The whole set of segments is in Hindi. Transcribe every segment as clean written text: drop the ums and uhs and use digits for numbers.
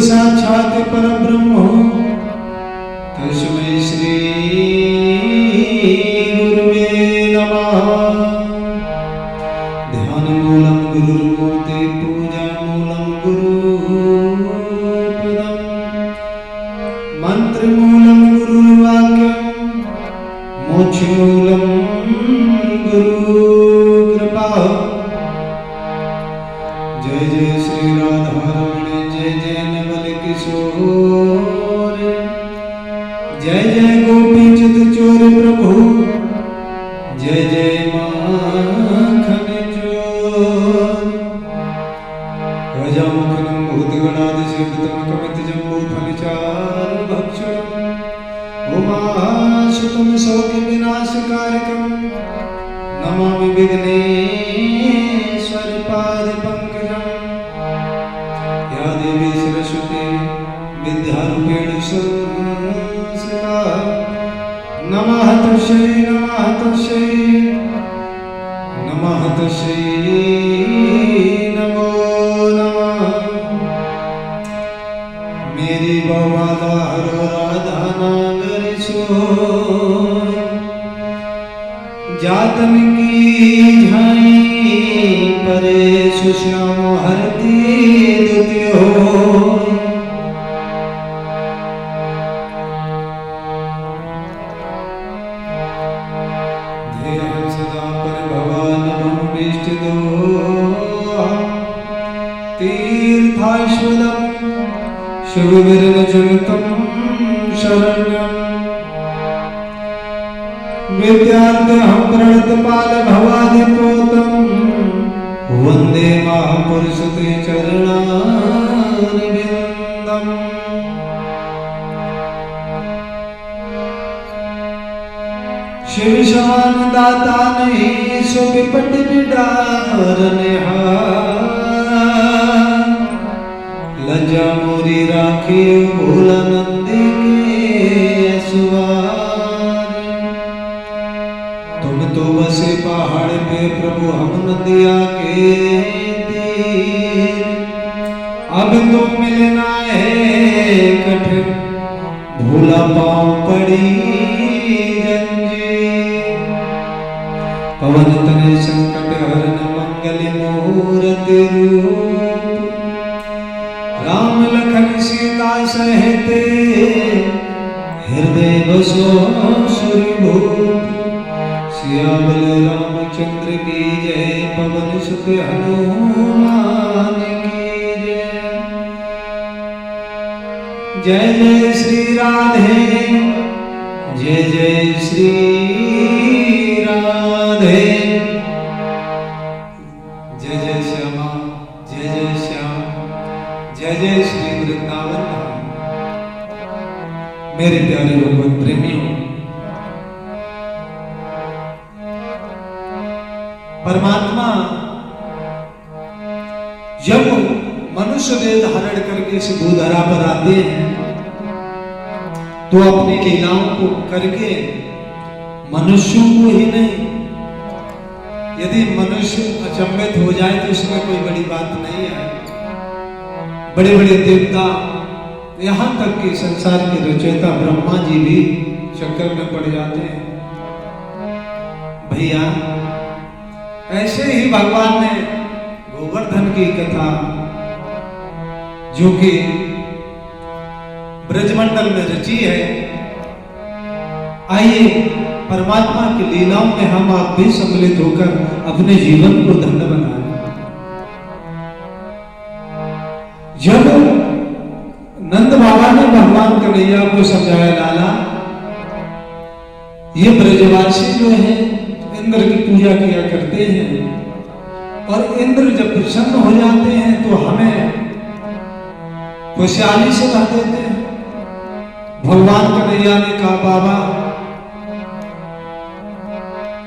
साक्षात् परब्रह्म तस्मै श्री गुरुवे नमः। ध्यान मूलम गुरुर्मूर्ति पूजा मूलम गुरुपदम मंत्र मूलम गुरुर्वाक्यम मोक्ष मूलम गुरु कृपा। जय जय श्री राधा रमण जय जय नवल किशोर जय जय गोपी चित चोर प्रभु जय जय माखन चोर। गजामुखनं भूतगणादिसेवितं कपितजम्बो फलचारु भक्षणं उमासुतं शोकविनाशकारकं नमामि विघ्नेश्वर पादपङ्कजम्। या देवी सरस्वती विद्यारूपेण संस्थिता नमः तस्यै नमः तस्यै नमो नमः। मेरी बवाला हरो राधा नागर सोय जातन की झाई परे सुश्याम हरती दुतियो। सदा पर भगवान भीष्टितो तीर्थाश्वदं शुभविरनचरितं शरण्यं विद्यार्थ्यहं प्रणतपाल भवादिपोतं वन्दे महापुरुषते चरणारविन्दम्। शिव समान दाता नहीं सो विपट बिडारनिहार लज्जा मोरी राखे भोला नंदी के सुवार। तुम तो बसे पहाड़ पे प्रभु हम नदिया के तीर अब तो मिलना है कठिन भूला पाँव पड़ी पवन तनय संकट हरन मंगल मूर्ति रूप राम लखन सीता सहिते हृदय बसो सुरभूप। सियावल रामचंद्र की जय पवन सुत हनुमान की जय। जय जय श्री राधे जय जय श्री राधे जय जय श्यामा जय जय श्याम जय जय श्री वृंदावन धाम। मेरे प्यारे भगवत प्रेमियों, परमात्मा जब मनुष्य देह धारण करके इस भूधरा पर आते हैं तो अपनी लीलाओं को करके मनुष्यों को ही नहीं, यदि मनुष्य अचंभित हो जाए तो इसमें कोई बड़ी बात नहीं है। बड़े बड़े देवता यहाँ तक कि संसार के रचयिता ब्रह्मा जी भी चक्कर में पड़ जाते हैं। भैया ऐसे ही भगवान ने गोवर्धन की कथा जो कि ब्रजमंडल में रची है, आइए परमात्मा की लीलाओं में हम आप भी सम्मिलित होकर अपने जीवन को धन्य बनाएं। जब नंद बाबा ने भगवान कन्हैया को समझाया, लाला ये ब्रजवासी जो है इंद्र की पूजा किया करते हैं और इंद्र जब प्रसन्न हो जाते हैं तो हमें खुशहाली से भर देते हैं। भगवान कन्हैया ने कहा, बाबा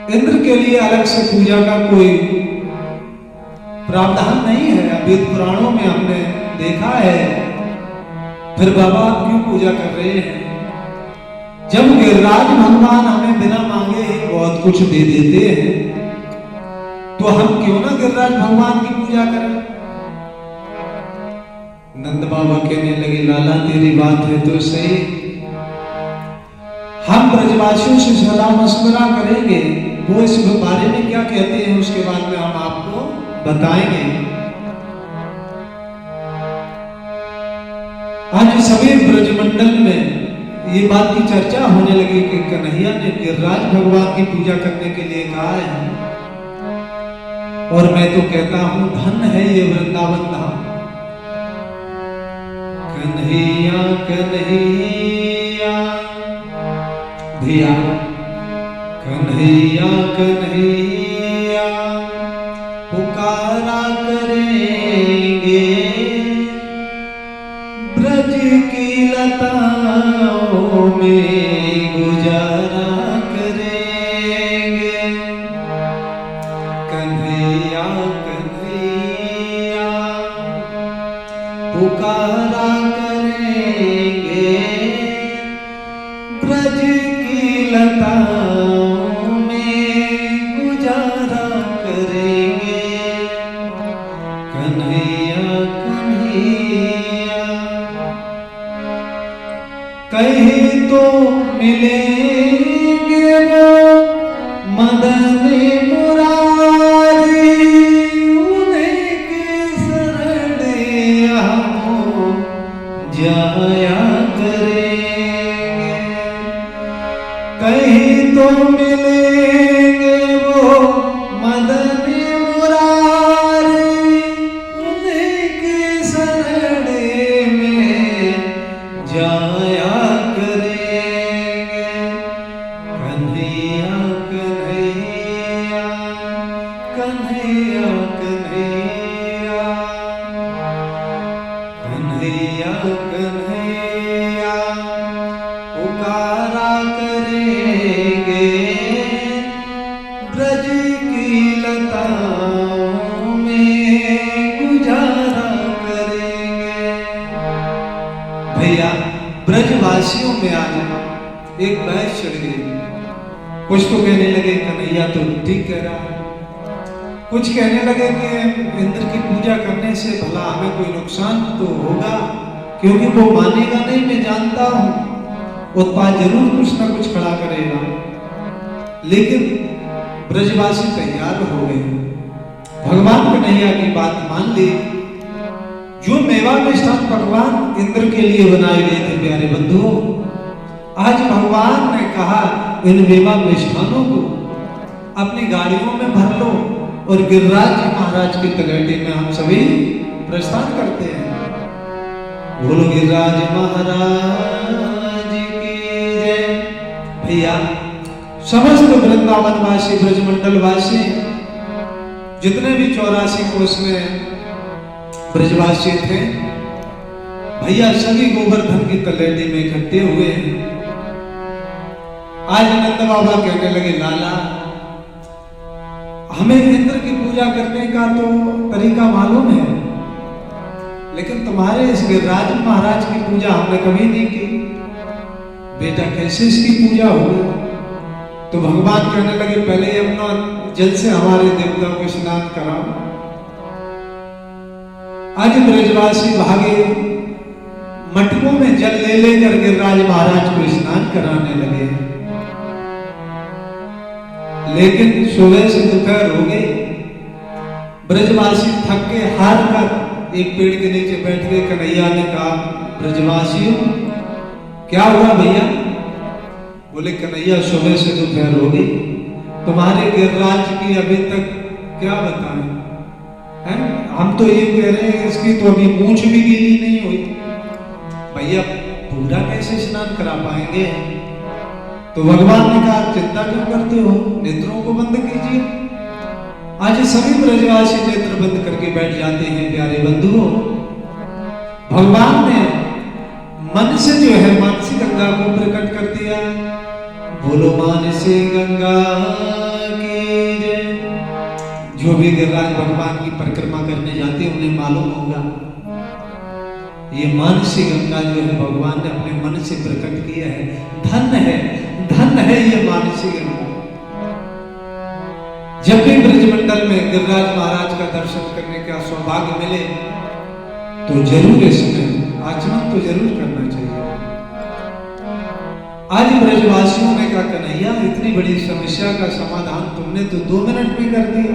इंद्र के लिए अलग से पूजा का कोई प्रावधान नहीं है। वेद पुराणों में हमने देखा है। फिर बाबा आप क्यों पूजा कर रहे हैं? जब गिरिराज भगवान हमें बिना मांगे ही बहुत कुछ दे देते हैं, तो हम क्यों ना गिरिराज भगवान की पूजा करें? नंद बाबा कहने लगे, लाला तेरी बात है तो सही, हम ब्रजवासियों से सलाह मशवरा करेंगे, वो इस बारे में क्या कहते हैं उसके बाद में हम आपको बताएंगे। आज सभी ब्रजमंडल में ये बात की चर्चा होने लगी कि कन्हैया ने गिरिराज भगवान की पूजा करने के लिए कहा है। और मैं तो कहता हूं धन है ये वृंदावन धाम। कन्हैया कन्हैया भैया, कन्हैया कन्हैया पुकारा करेंगे, ब्रज की लताओं में गुजारा करेंगे। कन्हैया कन्हैया पुकारा करेंगे, ब्रज की लताओं में गुजारा करेंगे। कन्हैया कन्हैया कहीं तो मिलेंगे वो मदन मुरारी, उन्हीं की शरण हम जाया करेंगे। कहीं तो मिलेंगे वो मदन मुरारी, उन्हीं की शरण में जाया करेंगे। कन्हैया कन्हैया कन्हैया कन्हैया कन्हैया कन्हैया पुकारा करेंगे, ब्रज की लताओं में गुजारा करेंगे। भैया ब्रजवासियों में आज एक बहस चढ़ गई। कुछ तो कहने लगे कन्हैया तो ठीक कह रहा है, कुछ कहने लगे कि इंद्र की पूजा करने से भला हमें कोई नुकसान तो होगा, क्योंकि वो मानेगा नहीं, मैं जानता हूं, उत्पाद जरूर कुछ ना कुछ खड़ा करेगा। लेकिन ब्रजवासी तैयार हो गए, भगवान कन्हैया की बात मान ली। जो मेवा मिष्ठान पकवान इंद्र के लिए बनाए गए थे प्यारे बंधुओं, आज भगवान ने कहा इन मेवा मिष्ठानों को अपनी गाड़ियों में भर लो और गिरिराज जी महाराज के तलहटी में हम सभी प्रस्थान करते हैं। बोलो गिरिराज महाराज की जय। भैया समस्त वृंदावन वासी ब्रजमंडल वासी जितने भी 84 कोष में ब्रजवासी थे, भैया सभी गोवर्धन की तलहटी में इकट्ठे हुए हैं। आज नंद बाबा कहने लगे, लाला हमें इंद्र की पूजा करने का तो तरीका मालूम है, लेकिन तुम्हारे इस गिरिराज महाराज की पूजा हमने कभी नहीं की। बेटा कैसे इसकी पूजा होगी? तो भगवान कहने लगे, पहले अपना जल से हमारे देवताओं को स्नान कराओ। आज ब्रजवासी भागे मटकों में जल ले लेकर गिरिराज महाराज को स्नान कराने लगे। लेकिन सुबह से दोपहर हो गई, ब्रजवासी थक के हार कर एक पेड़ के नीचे बैठ गए। कन्हैया ने कहा, ब्रजवासियों क्या हुआ भैया? बोले कन्हैया सुबह से दोपहर हो गई, तुम्हारे गिरिराज की अभी तक क्या बताएं, है? हम तो ये कह रहे हैं इसकी तो अभी मूंछ भी गीली नहीं हुई। भैया पूरा कैसे स्नान करा पाएंगे? तो भगवान ने कहा, चिंता क्यों करते हो, नेत्रों को बंद कीजिए। आज सभी ब्रजवासी नेत्र बंद करके बैठ जाते हैं प्यारे बंधुओं। भगवान ने मन से जो है मानसी गंगा को प्रकट कर दिया। बोलो मानसी गंगा जो भी गिरिराज भगवान की परिक्रमा करने जाते हैं उन्हें मालूम होगा ये मानसी गंगा जो है भगवान ने अपने मन से प्रकट किया है। धन है ये मानसी गंगा। जब भी ब्रजमंडल में गिरिराज महाराज का दर्शन करने का सौभाग्य मिले तो जरूर इसमें आचमन तो जरूर करना चाहिए। आज ब्रजवासियों ने कहा कन्हैया इतनी बड़ी समस्या का समाधान तुमने तो 2 मिनट में कर दिया।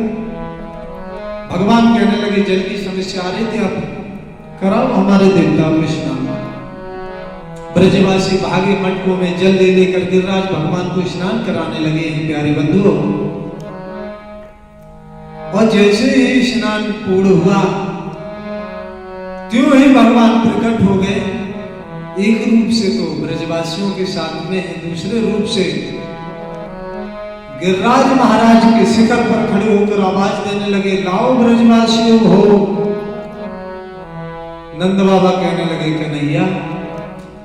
भगवान कहने लगे जल की समस्या आ रही थी, अब कराओ हमारे देवता को स्नान। ब्रजवासी भागे मटकों में जल ले लेकर गिरिराज भगवान को स्नान कराने लगे हैं प्यारे बंधुओं। और जैसे ही स्नान पूर्ण हुआ त्यों ही भगवान प्रकट हो गए। एक रूप से तो ब्रजवासियों के साथ में है, दूसरे रूप से गिरिराज महाराज के शिखर पर खड़े होकर आवाज देने लगे, लाओ ब्रजवासियों हो। नंद बाबा कहने लगे कन्हैया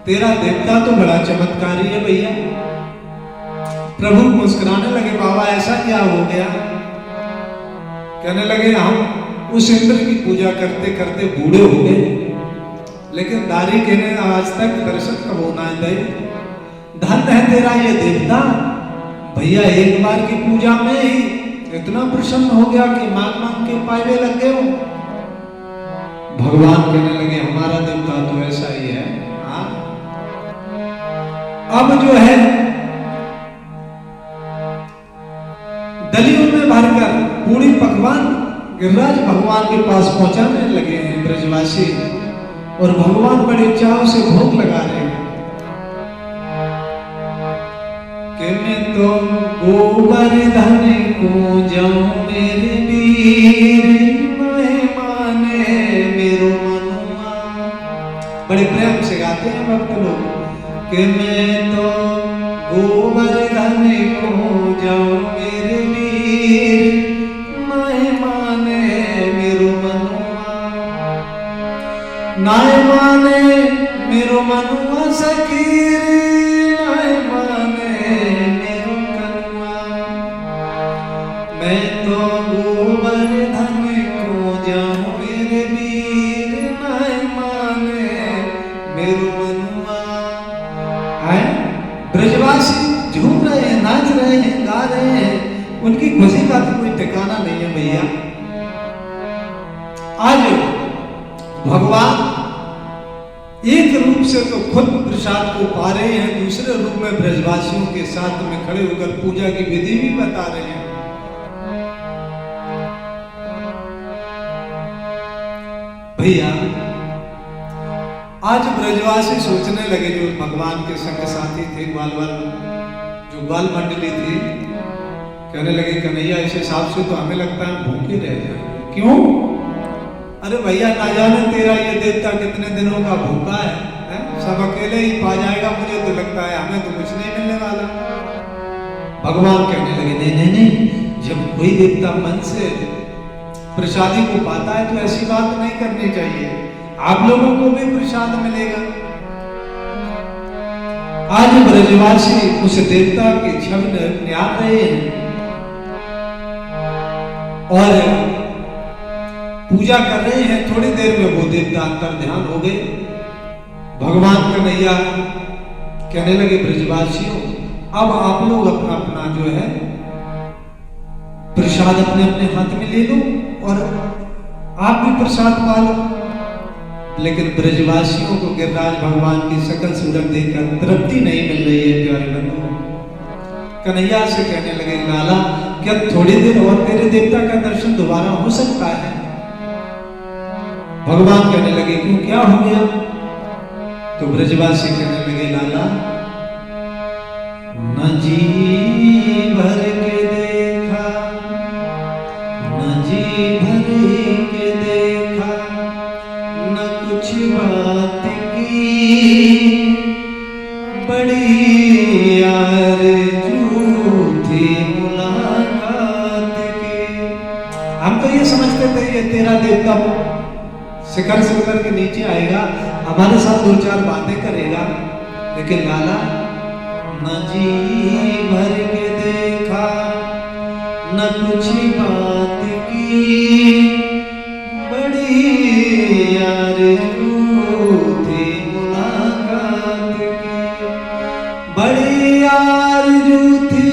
तेरा देवता तो बड़ा चमत्कारी है भैया। प्रभु मुस्कुराने लगे, बाबा ऐसा क्या हो गया? कहने लगे हम उस इंद्र की पूजा करते करते बूढ़े हो गए, लेकिन दारी कहने आज तक दर्शन कब होना है? धन है तेरा ये देवता भैया, एक बार की पूजा में ही इतना प्रसन्न हो गया कि मांग मांग के पायवे लग गए हो। भगवान कहने लगे हमारा देवता तो ऐसा ही है। हाँ अब जो है दलियों में भरकर पूरी पकवान गिरिराज भगवान के पास पहुंचाने लगे हैं ब्रजवासी, और भगवान बड़े चाव से भोग लगा रहे हैं कि मैं तो गोवर्धन को जाऊं मेरे वीर, माने मेरो मनुआ। बड़े प्रेम से गाते हैं भक्त लोग कि मैं तो गोवर्धन को जाऊं मेरे वीर, माने मेरो मनुआ। नाय माने मेरो मनुआ सखीर, नाय माने मेरो कनुआ। मैं तो गोवर्धन को जाऊं मेरे वीर, नाय माने मेरो मनुआ। है ब्रजवासी झूम रहे हैं, नाच रहे हैं, गा रहे हैं, उनकी खुशी का तो कोई ठिकाना नहीं है भैया। आज भगवान एक रूप से तो खुद प्रसाद को पा रहे हैं, दूसरे रूप में ब्रजवासियों के साथ में खड़े होकर पूजा की विधि भी बता रहे हैं। भैया आज ब्रजवासी सोचने लगे, जो भगवान के संग साथी थे, जो बाल मंडली थी, कहने लगे कन्हैया इस हिसाब से तो हमें लगता है भूखे रह जाएंगे। क्यों? अरे भैया ना जाने तेरा ये देवता कितने दिनों का भूखा है? सब अकेले ही पा जाएगा, मुझे तो लगता है हमें तो कुछ नहीं मिलने वाला। भगवान कहने लगे नहीं नहीं नहीं, जब कोई देवता मन से प्रसादी को पाता है तो ऐसी बात नहीं करनी चाहिए, आप लोगों को भी प्रसाद मिलेगा। आज ब्रजवासी उस देवता के छवि निहार रहे हैं और पूजा कर रहे हैं। थोड़ी देर में वो देवता अंतर ध्यान हो गए। भगवान कन्हैया कहने लगे ब्रजवासियों अब आप लोग अपना अपना जो है प्रसाद अपने अपने हाथ में ले लो और आप भी प्रसाद पा लो। लेकिन ब्रजवासियों को गिरिराज भगवान की सकल सूरत देखकर तृप्ति नहीं मिल रही है प्यारे बंधुओं। कन्हैया से कहने लगे लाला क्या थोड़ी देर और तेरे देवता का दर्शन दोबारा हो सकता है? भगवान कहने लगे क्यों, क्या हो गया? तो ब्रजवासी कहने लगे लाला न जी भर के देखा, न जी भर के देखा, न कुछ बात की, बड़ी आरज़ू थी मुलाकात की। हम तो ये समझते थे ये तेरा देवता शिखर से उतर के नीचे आएगा, हमारे साथ 2-4 बातें करेगा, लेकिन लाला न जी भर के देखा, न कुछ बात की, बड़ी आरज़ू थी मुलाकात की, बड़ी आरज़ू थी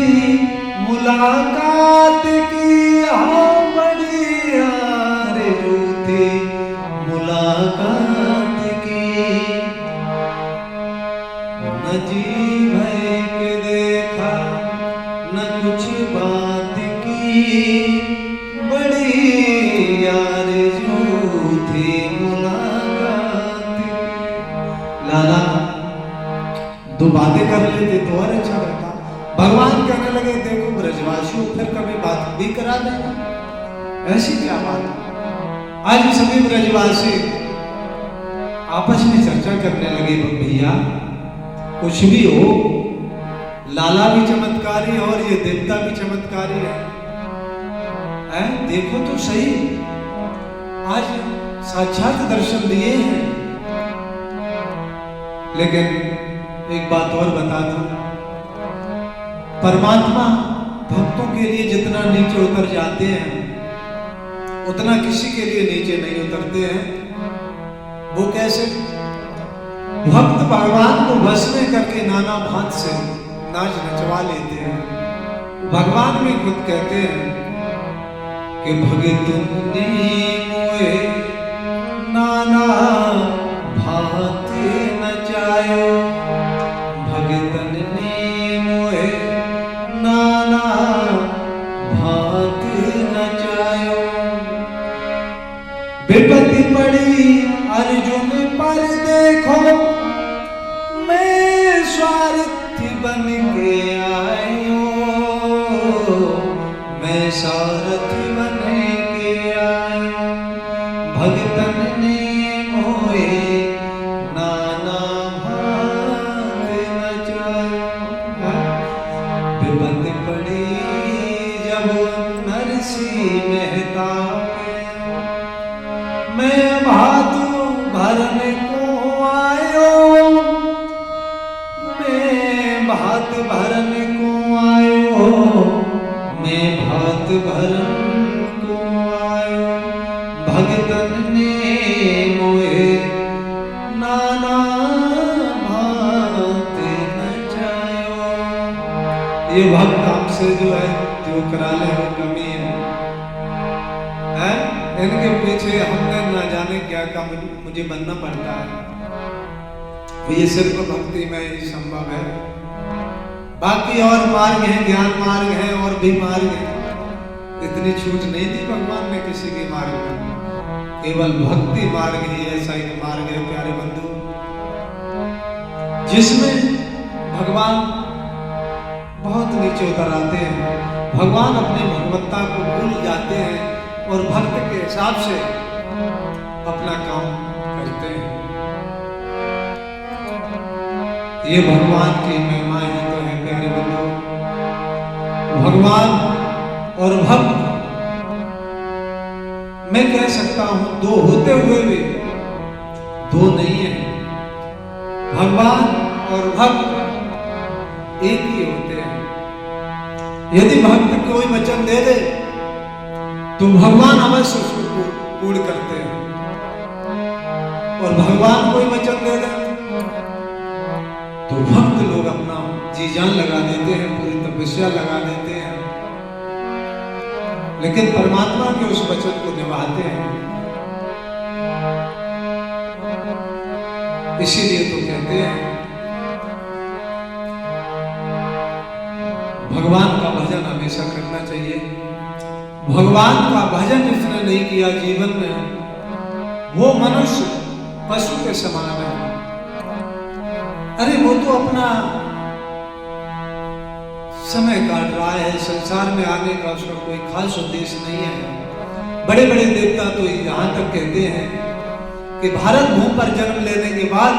मुलाकात की, हाँ बड़ी आरज़ू थी मुलाकात की। न जी भर के देखा न कुछ बात की, बड़ी आरज़ू थी मुलाकात की। लाला दो बातें कर लेते तो और अच्छा रहता। भगवान कहने लगे देखो ब्रजवासियों फिर कभी बात भी करा देना, ऐसी क्या बात। आज सभी ब्रजवासी आपस में चर्चा करने लगे भैया कुछ भी हो, लाला भी चमत्कारी है और ये देवता भी चमत्कारी है, देखो तो सही, आज साक्षात दर्शन दिए हैं। लेकिन एक बात और बता दूं, परमात्मा भक्तों के लिए जितना नीचे उतर जाते हैं उतना किसी के लिए नीचे नहीं उतरते हैं। वो कैसे? भक्त भगवान को वश में करके नाना भांत से नाच नचवा लेते हैं। भगवान भी खुद कहते हैं कि भगतन ने मोए नाना भांत नचायो, भगतन ने मोए नाना भांत नचायो। विपत्ति पड़ी अर्जुन पर देखो, मैं स्वार्थी बन के आयो, मैं सारथी बन के आयो। भगतन ने मोए नाना भांत नचायो। विपत्ति पड़ी जब नरसिंह मेहता, मैं भात भरने को आयो, मैं भात भरने को आयो, मैं भात भरने को आयो। भगतन ने मोए नाना भांत नचायो। ये भक्त आपसे जो है जो करा ले वो कमी है? इनके पीछे हमने ना जाने क्या काम मुझे बनना पड़ता है। तो ये सिर्फ भक्ति में ही संभव है, बाकी और मार्ग हैं, ज्ञान मार्ग है और भी मार्ग है, इतनी छूट नहीं दी भगवान ने किसी के मार्ग में। केवल भक्ति मार्ग ही ऐसा एक मार्ग है प्यारे बंधु, जिसमें भगवान बहुत नीचे उतर आते हैं। भगवान अपने भगवत्ता को भूल जाते हैं और भक्त के हिसाब से अपना काम करते हैं। ये भगवान की महिमा ही तो है प्यारे बंधु। भगवान और भक्त, मैं कह सकता हूं दो होते हुए भी दो नहीं है। भगवान और भक्त एक ही होते हैं। यदि भक्त कोई वचन दे दे तो भगवान अवश्य उसको पूर्ण करते हैं, और भगवान कोई वचन दे दे तो भक्त लोग अपना जी जान लगा देते हैं, पूरी तपस्या लगा देते हैं, लेकिन परमात्मा के उस वचन को निभाते हैं। इसीलिए तो कहते हैं भगवान का भजन हमेशा करना चाहिए। भगवान का भजन जिसने नहीं किया जीवन में, वो मनुष्य पशु के समान है। अरे वो तो अपना समय काट रहा है, संसार में आने का उसका कोई खास उद्देश्य नहीं है। बड़े बड़े देवता तो यहाँ तक कहते हैं कि भारत भूमि पर जन्म लेने के बाद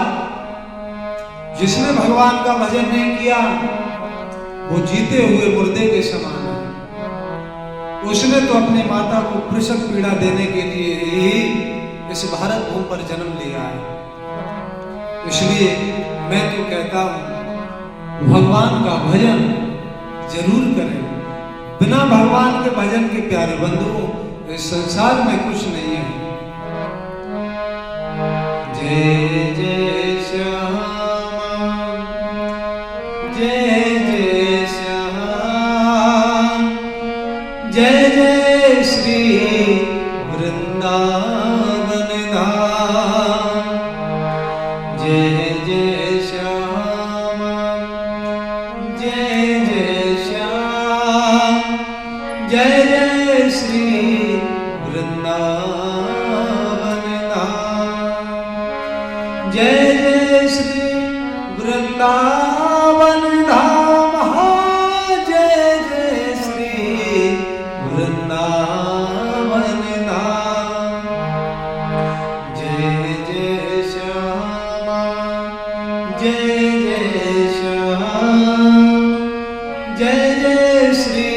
जिसने भगवान का भजन नहीं किया वो जीते हुए मुर्दे के समान है। उसने तो अपनी माता को प्रसव पीड़ा देने के लिए ही इस भारत भूमि पर जन्म लिया है। इसलिए मैं तो कहता हूं भगवान का भजन जरूर करें। बिना भगवान के भजन के प्यारे बंधुओं तो इस संसार में कुछ नहीं है। जय जय श्याम, जय जय श्याम, जय जय श्री वृंदावन धाम। जय जय श्याम, जय जय श्याम, जय जय श्री वृंदावन धाम। जय जय श्री वृंदावन धाम। हाँ, जय जय श्री वृंदावन धाम। जय जय श्याम, जय जय श्याम, जय जय श्री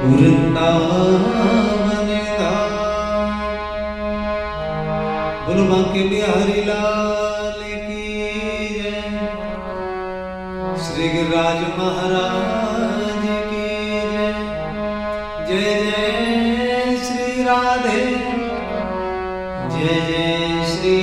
वृंदावन धाम। बोलो बांके बिहारी लाल की जय, श्री गिरिराज महाराज की जय। जय जय श्री राधे, जय जय श्री